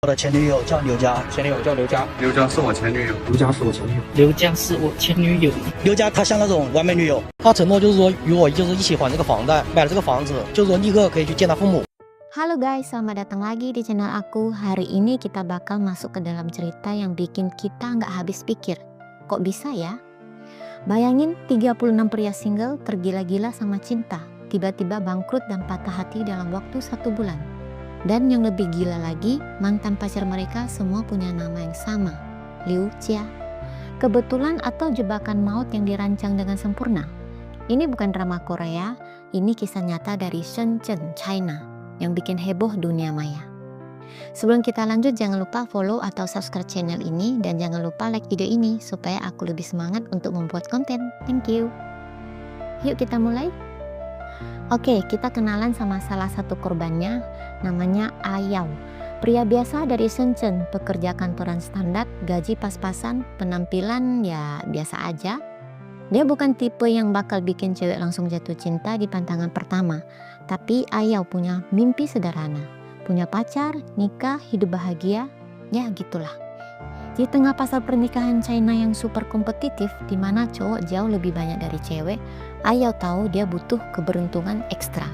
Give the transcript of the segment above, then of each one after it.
我的前女友叫刘佳，前女友叫刘佳，刘佳是我前女友，刘佳是我前女友，刘佳是我前女友。刘佳她像那种完美女友，她承诺就是说与我就是一起还这个房贷，买了这个房子，就是说立刻可以去见她父母。 Halo guys, selamat datang lagi di channel aku. Hari ini kita bakal masuk ke dalam cerita yang bikin kita nggak habis pikir. Kok bisa ya? Bayangin 36 pria single tergila-gila sama cinta, tiba-tiba bangkrut dan patah hati dalam waktu 1 bulan. Dan yang lebih gila lagi, mantan pacar mereka semua punya nama yang sama, Liu Jia. Kebetulan atau jebakan maut yang dirancang dengan sempurna? Ini bukan drama Korea, ini kisah nyata dari Shenzhen, China, yang bikin heboh dunia maya. Sebelum kita lanjut, jangan lupa follow atau subscribe channel ini, dan jangan lupa like video ini supaya aku lebih semangat untuk membuat konten. Thank you. Yuk kita mulai. Oke, kita kenalan sama salah satu korbannya, namanya Ayao. Pria biasa dari Shenzhen, pekerja kantoran standar, gaji pas-pasan, penampilan ya biasa aja. Dia bukan tipe yang bakal bikin cewek langsung jatuh cinta di pandangan pertama. Tapi Ayao punya mimpi sederhana. Punya pacar, nikah, hidup bahagia, ya gitulah. Di tengah pasar pernikahan China yang super kompetitif, di mana cowok jauh lebih banyak dari cewek, Ayao tahu dia butuh keberuntungan ekstra.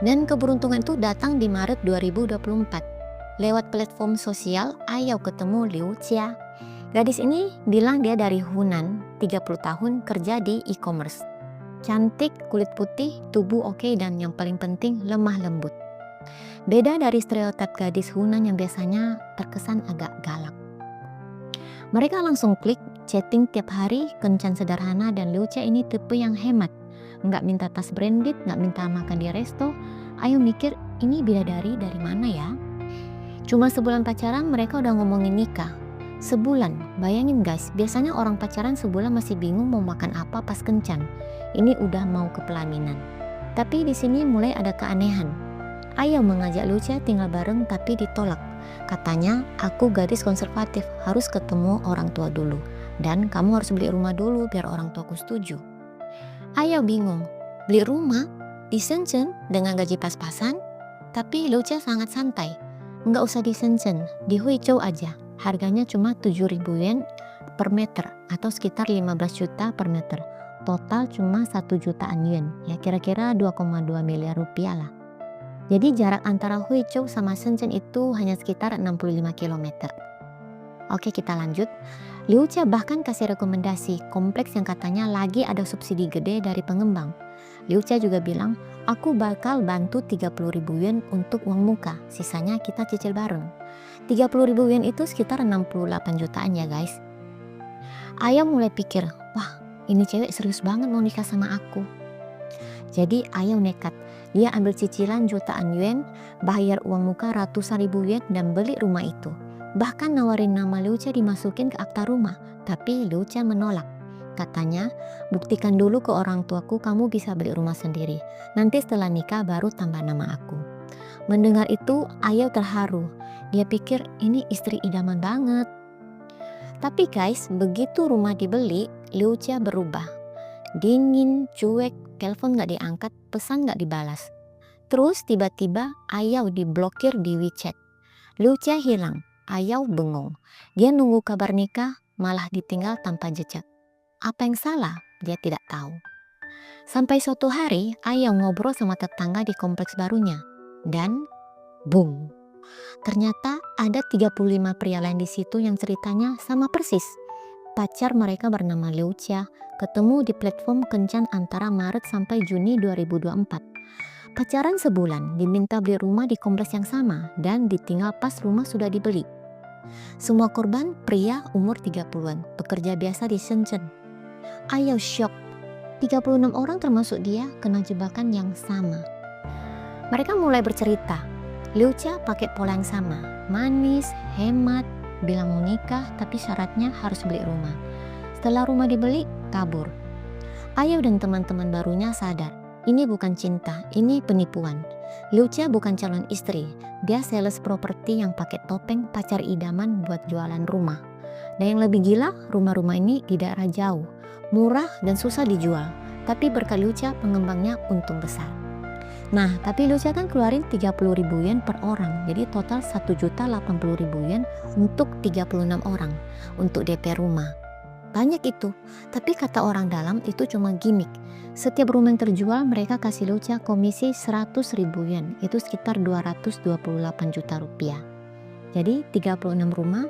Dan keberuntungan itu datang di Maret 2024. Lewat platform sosial, Ayao ketemu Liu Jia. Gadis ini bilang dia dari Hunan, 30 tahun, kerja di e-commerce. Cantik, kulit putih, tubuh oke, dan yang paling penting lemah lembut. Beda dari stereotip gadis Hunan yang biasanya terkesan agak galak. Mereka langsung klik, chatting tiap hari, kencan sederhana, dan Liu Jia ini tipe yang hemat. Nggak minta tas branded, nggak minta makan di resto. Ayo mikir, ini bidadari dari mana ya? Cuma sebulan pacaran mereka udah ngomongin nikah. Sebulan, bayangin guys, biasanya orang pacaran sebulan masih bingung mau makan apa pas kencan. Ini udah mau ke pelaminan. Tapi di sini mulai ada keanehan. Ayao mengajak Liu Jia tinggal bareng tapi ditolak. Katanya, aku gadis konservatif, harus ketemu orang tua dulu. Dan kamu harus beli rumah dulu biar orang tuaku setuju. Ayao bingung, beli rumah di Shenzhen dengan gaji pas-pasan? Tapi Liu Jia sangat santai. Nggak usah di Shenzhen, di Huizhou aja. Harganya cuma 7.000 yen per meter atau sekitar 15 juta per meter. Total cuma 1 jutaan yen, ya kira-kira 2,2 miliar rupiah lah. Jadi jarak antara Huizhou sama Shenzhen itu hanya sekitar 65 km. Oke, kita lanjut. Liu Jia bahkan kasih rekomendasi kompleks yang katanya lagi ada subsidi gede dari pengembang. Liu Jia juga bilang, aku bakal bantu 30.000 yen untuk uang muka, sisanya kita cicil bareng. 30.000 yen itu sekitar 68 jutaan ya guys. Ayao mulai pikir, wah ini cewek serius banget mau nikah sama aku. Jadi Ayao nekat, dia ambil cicilan jutaan yen, bayar uang muka ratusan ribu yen, dan beli rumah itu. Bahkan nawarin nama Liu Jia dimasukin ke akta rumah, tapi Liu Jia menolak. Katanya, buktikan dulu ke orang tuaku kamu bisa beli rumah sendiri. Nanti setelah nikah baru tambah nama aku. Mendengar itu, Ayao terharu. Dia pikir ini istri idaman banget. Tapi guys, begitu rumah dibeli, Liu Jia berubah. Dingin, cuek, telepon gak diangkat, pesan gak dibalas. Terus tiba-tiba Ayao diblokir di WeChat. Liu Jia hilang, Ayao bengong. Dia nunggu kabar nikah, malah ditinggal tanpa jejak. Apa yang salah? Dia tidak tahu. Sampai suatu hari, Ayao ngobrol sama tetangga di kompleks barunya. Dan, boom. Ternyata ada 35 pria lain di situ yang ceritanya sama persis. Pacar mereka bernama Liu Jia, ketemu di platform kencan antara Maret sampai Juni 2024. Pacaran sebulan, diminta beli rumah di kompleks yang sama, dan ditinggal pas rumah sudah dibeli. Semua korban pria umur 30-an, pekerja biasa di Shenzhen. Ayao shock, 36 orang termasuk dia kena jebakan yang sama. Mereka mulai bercerita. Liu Jia pakai pola yang sama, manis, hemat, bilang mau nikah tapi syaratnya harus beli rumah. Setelah rumah dibeli, kabur. Ayao dan teman-teman barunya sadar, ini bukan cinta, ini penipuan. Liu Jia bukan calon istri, dia sales properti yang pakai topeng pacar idaman buat jualan rumah. Dan yang lebih gila, rumah-rumah ini di daerah jauh, murah dan susah dijual, tapi berkat Liu Jia pengembangnya untung besar. Nah, tapi Lucia kan keluarin 30.000 yen per orang. Jadi total 1.080.000 yen untuk 36 orang untuk DP rumah. Banyak itu. Tapi kata orang dalam itu cuma gimmick. Setiap rumah yang terjual mereka kasih Lucia komisi 100.000 yen. Itu sekitar 228 juta rupiah. Jadi 36 rumah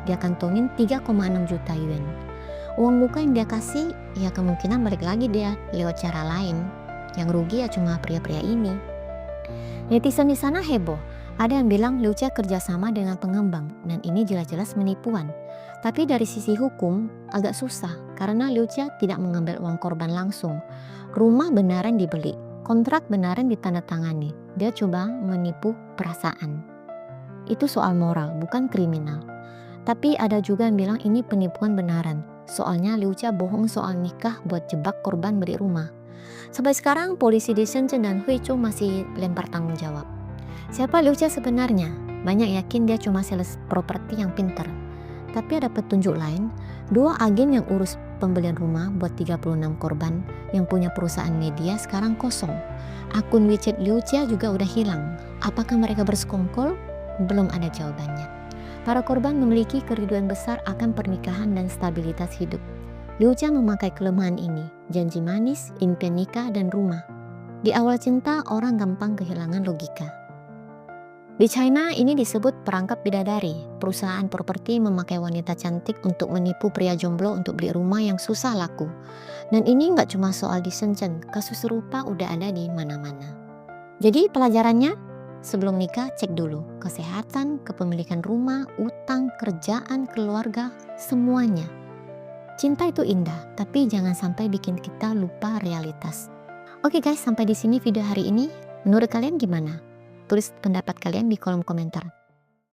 dia kantongin 3,6 juta yen. Uang muka yang dia kasih ya kemungkinan balik lagi dia lewat cara lain. Yang rugi ya cuma pria-pria ini. Netizen di sana heboh. Ada yang bilang Lucia kerjasama dengan pengembang dan ini jelas-jelas menipuan. Tapi dari sisi hukum agak susah karena Lucia tidak mengambil uang korban langsung. Rumah benaran dibeli, kontrak benaran ditandatangani. Dia coba menipu perasaan. Itu soal moral, bukan kriminal. Tapi ada juga yang bilang ini penipuan benaran. Soalnya Lucia bohong soal nikah buat jebak korban beli rumah. Sampai sekarang polisi di Shenzhen dan Huizhou masih lempar tanggung jawab. Siapa Lucia sebenarnya? Banyak yakin dia cuma sales properti yang pintar. Tapi ada petunjuk lain, 2 agen yang urus pembelian rumah buat 36 korban yang punya perusahaan media sekarang kosong. Akun WeChat Lucia juga udah hilang. Apakah mereka bersekongkol? Belum ada jawabannya. Para korban memiliki kerinduan besar akan pernikahan dan stabilitas hidup. Lucia memakai kelemahan ini, janji manis, impian nikah, dan rumah. Di awal cinta, orang gampang kehilangan logika. Di China, ini disebut perangkap bidadari. Perusahaan properti memakai wanita cantik untuk menipu pria jomblo untuk beli rumah yang susah laku. Dan ini nggak cuma soal di Shenzhen, kasus serupa udah ada di mana-mana. Jadi pelajarannya, sebelum nikah cek dulu kesehatan, kepemilikan rumah, utang, kerjaan, keluarga, semuanya. Cinta itu indah, tapi jangan sampai bikin kita lupa realitas. Oke guys, sampai di sini video hari ini. Menurut kalian gimana? Tulis pendapat kalian di kolom komentar.